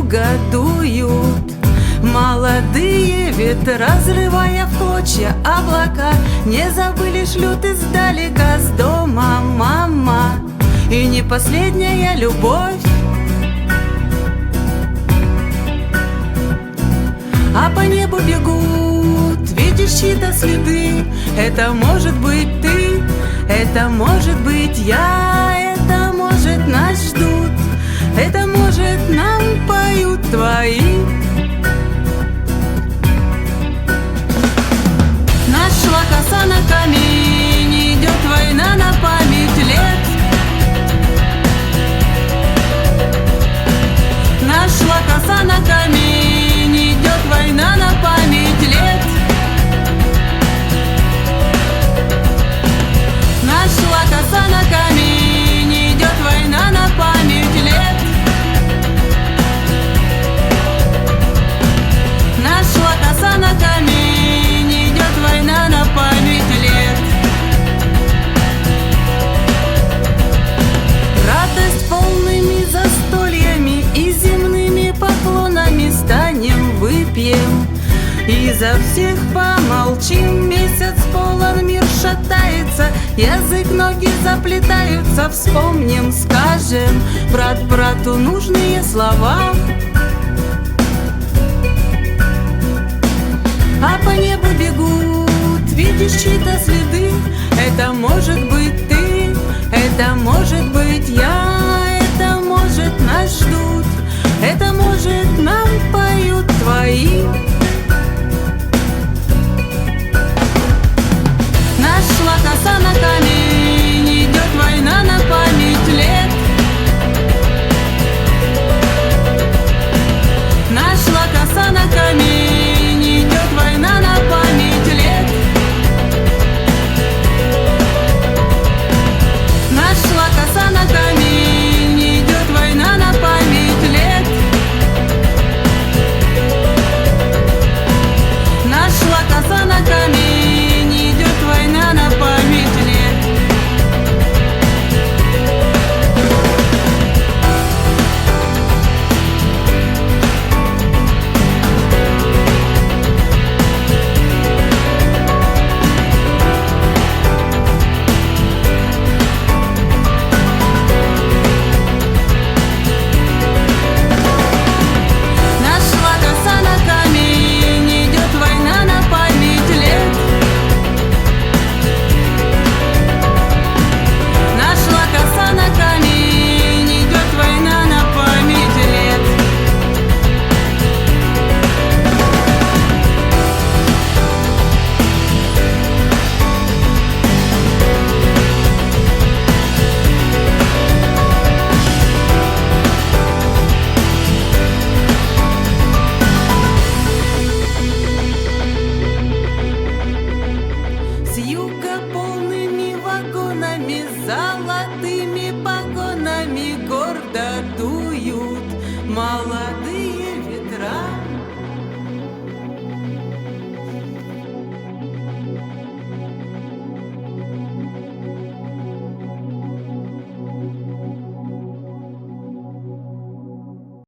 юга дуют молодые ветры, разрывая в клочья облака. Не забыли, шлют издалека с дома мама. И не последняя любовь, а по небу бегут, видишь чьи-то следы. Это может быть ты, это может быть я, это может нас ждут, это может нам поют твои. Нашла коса на камень, идет война на память лет. Нашла коса на камень, идет война на память лет. Нашла коса на камень, идет война на память лет. Нашла коса на камень, идет война на память лет. Радость полными застольями и земными поклонами станем, выпьем и за всех помолчим. Месяц полон, мир шатается, язык, ноги заплетаются. Вспомним, скажем брат брату нужные слова. А по небу бегут, видишь чьи-то следы. Это может быть ты, это может быть я, это может нас ждут, это может нам поют твои. Нашла коса на камень, идет война на память лет. Нашла коса на камень, идет война на память лет. Нашла коса на камень, идет война на память лет. Нашла коса на камень, идет война на память лет. Нашла коса на камень, идет война на память лет. Нашла коса на камень, идет война на память лет. С юга полными вагонами, золотыми погонами гордо дуют молодые